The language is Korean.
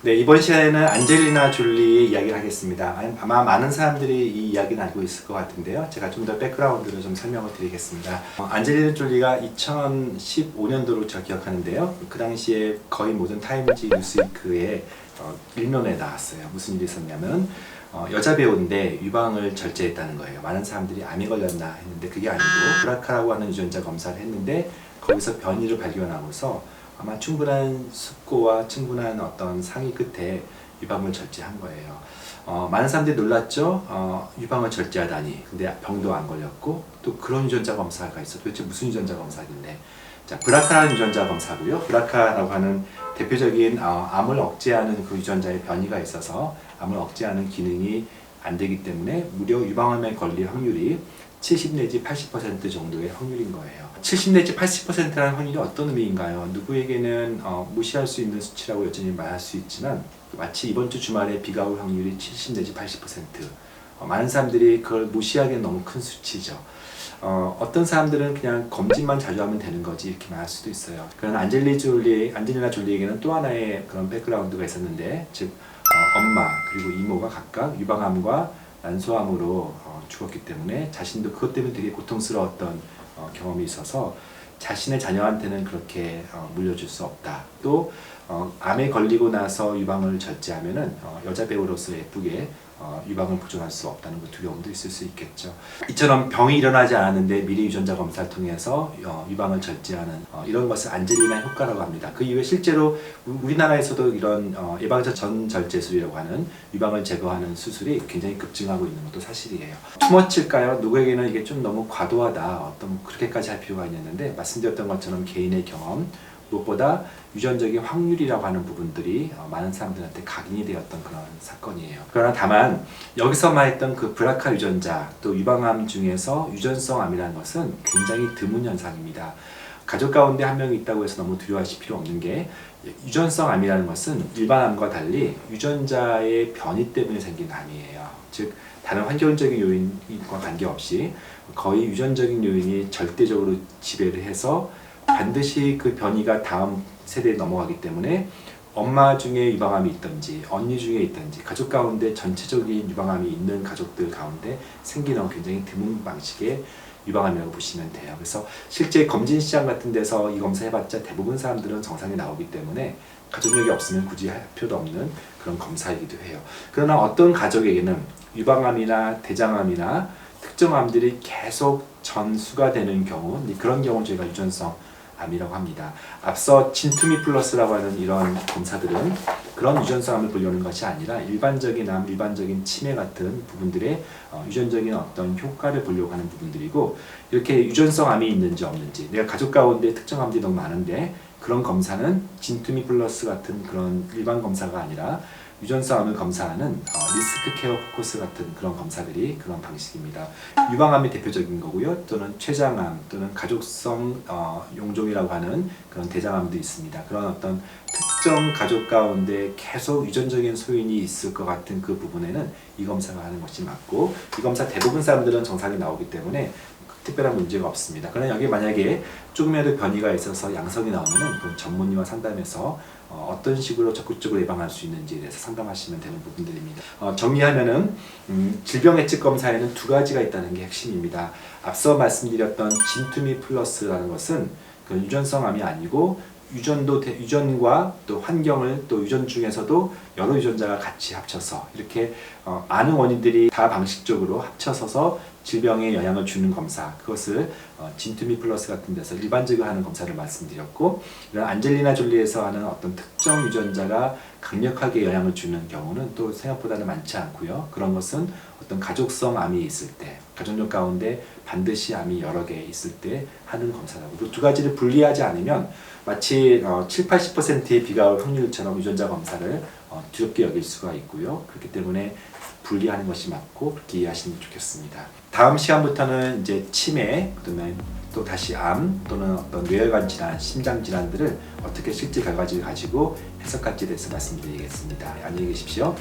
네, 이번 시간에는 안젤리나 졸리의 이야기를 하겠습니다. 아마 많은 사람들이 이 이야기는 알고 있을 것 같은데요. 제가 좀 더 백그라운드를 좀 설명을 드리겠습니다. 안젤리나 졸리가 2015년도로 제가 기억하는데요. 그 당시에 거의 모든 타임지 뉴스위크에 일면에 나왔어요. 무슨 일이 있었냐면 여자 배우인데 유방을 절제했다는 거예요. 많은 사람들이 암이 걸렸나 했는데 그게 아니고 브라카라고 하는 유전자 검사를 했는데 거기서 변이를 발견하고서 아마 충분한 숙고와 충분한 어떤 상의 끝에 유방을 절제한 거예요. 많은 사람들이 놀랐죠. 유방을 절제하다니. 근데 병도 안 걸렸고 또 그런 유전자 검사가 있어. 도대체 무슨 유전자 검사길래? 자, 브라카라는 유전자 검사고요. 브라카라고 하는 대표적인 암을 억제하는 그 유전자의 변이가 있어서 암을 억제하는 기능이 안 되기 때문에 무려 유방암에 걸릴 확률이 70 내지 80% 정도의 확률인 거예요. 70 내지 80%라는 확률이 어떤 의미인가요? 누구에게는 무시할 수 있는 수치라고 여전히 말할 수 있지만 마치 이번 주 주말에 비가 올 확률이 70 내지 80%. 많은 사람들이 그걸 무시하기엔 너무 큰 수치죠. 어떤 사람들은 그냥 검진만 자주 하면 되는 거지 이렇게 말할 수도 있어요. 그런 안젤리나 졸리에게는 또 하나의 그런 백그라운드가 있었는데, 즉 엄마 그리고 이모가 각각 유방암과 난소암으로 죽었기 때문에 자신도 그것 때문에 되게 고통스러웠던 경험이 있어서 자신의 자녀한테는 그렇게 물려줄 수 없다. 또 암에 걸리고 나서 유방을 절제하면은 여자 배우로서 예쁘게 유방을 보존할 수 없다는 그 두려움도 있을 수 있겠죠. 이처럼 병이 일어나지 않았는데 미리 유전자 검사를 통해서 유방을 절제하는 이런 것을 안젤리나 효과라고 합니다. 그 이후에 실제로 우리나라에서도 이런 예방자 전절제술이라고 하는 유방을 제거하는 수술이 굉장히 급증하고 있는 것도 사실이에요. 투머치일까요? 누구에게는 이게 좀 너무 과도하다, 어떤 그렇게까지 할 필요가 있는데, 말씀드렸던 것처럼 개인의 경험, 무엇보다 유전적인 확률이라고 하는 부분들이 많은 사람들한테 각인이 되었던 그런 사건이에요. 그러나 다만 여기서 말했던 그 브라카 유전자 또 유방암 중에서 유전성 암이라는 것은 굉장히 드문 현상입니다. 가족 가운데 한 명이 있다고 해서 너무 두려워하실 필요 없는 게, 유전성 암이라는 것은 일반 암과 달리 유전자의 변이 때문에 생긴 암이에요. 즉 다른 환경적인 요인과 관계없이 거의 유전적인 요인이 절대적으로 지배를 해서 반드시 그 변이가 다음 세대에 넘어가기 때문에 엄마 중에 유방암이 있든지 언니 중에 있든지 가족 가운데 전체적인 유방암이 있는 가족들 가운데 생기는 굉장히 드문 방식의 유방암이라고 보시면 돼요. 그래서 실제 검진 시장 같은 데서 이 검사 해봤자 대부분 사람들은 정상이 나오기 때문에 가족력이 없으면 굳이 할 필요도 없는 그런 검사이기도 해요. 그러나 어떤 가족에게는 유방암이나 대장암이나 특정 암들이 계속 전수가 되는 경우, 그런 경우 저희가 유전성 암이라고 합니다. 앞서 진투미 플러스라고 하는 이런 검사들은 그런 유전성 암을 보려는 것이 아니라 일반적인 암, 일반적인 치매 같은 부분들의 유전적인 어떤 효과를 보려고 하는 부분들이고, 이렇게 유전성 암이 있는지 없는지, 내가 가족 가운데 특정 암들이 너무 많은데 그런 검사는 진투미 플러스 같은 그런 일반 검사가 아니라 유전성 암을 검사하는 리스크 케어 포커스 같은 그런 검사들이 그런 방식입니다. 유방암이 대표적인 거고요. 또는 췌장암 또는 가족성 용종이라고 하는 그런 대장암도 있습니다. 그런 어떤 특정 가족 가운데 계속 유전적인 소인이 있을 것 같은 그 부분에는 이 검사가 하는 것이 맞고, 이 검사 대부분 사람들은 정상이 나오기 때문에 특별한 문제가 없습니다. 그러나 여기 만약에 조금이라도 변이가 있어서 양성이 나오면은 그 전문의와 상담해서 어떤 식으로 적극적으로 예방할 수 있는지에 대해서 상담하시면 되는 부분들입니다. 정리하면은 질병 예측 검사에는 두 가지가 있다는 게 핵심입니다. 앞서 말씀드렸던 진투미 플러스라는 것은 그 유전성 암이 아니고 유전과 또 환경을, 또 유전 중에서도 여러 유전자가 같이 합쳐서 이렇게 많은 원인들이 다 방식적으로 합쳐서서 질병에 영향을 주는 검사, 그것을 진투미 플러스 같은 데서 일반적으로 하는 검사를 말씀드렸고, 이런 안젤리나 졸리에서 하는 어떤 특정 유전자가 강력하게 영향을 주는 경우는 또 생각보다는 많지 않고요. 그런 것은 어떤 가족성 암이 있을 때, 가족력 가운데 반드시 암이 여러 개 있을 때 하는 검사라고. 그 두 가지를 분리하지 않으면 마치 7, 80%의 비가 올 확률처럼 유전자 검사를 두렵게 여길 수가 있고요. 그렇기 때문에 분리하는 것이 맞고 그렇게 이해하시면 좋겠습니다. 다음 시간부터는 이제 치매, 그다음에 또 다시 암 또는 어떤 뇌혈관 질환, 심장 질환들을 어떻게 실제 결과지를 가지고 해석할지에 대해서 말씀드리겠습니다. 안녕히 계십시오.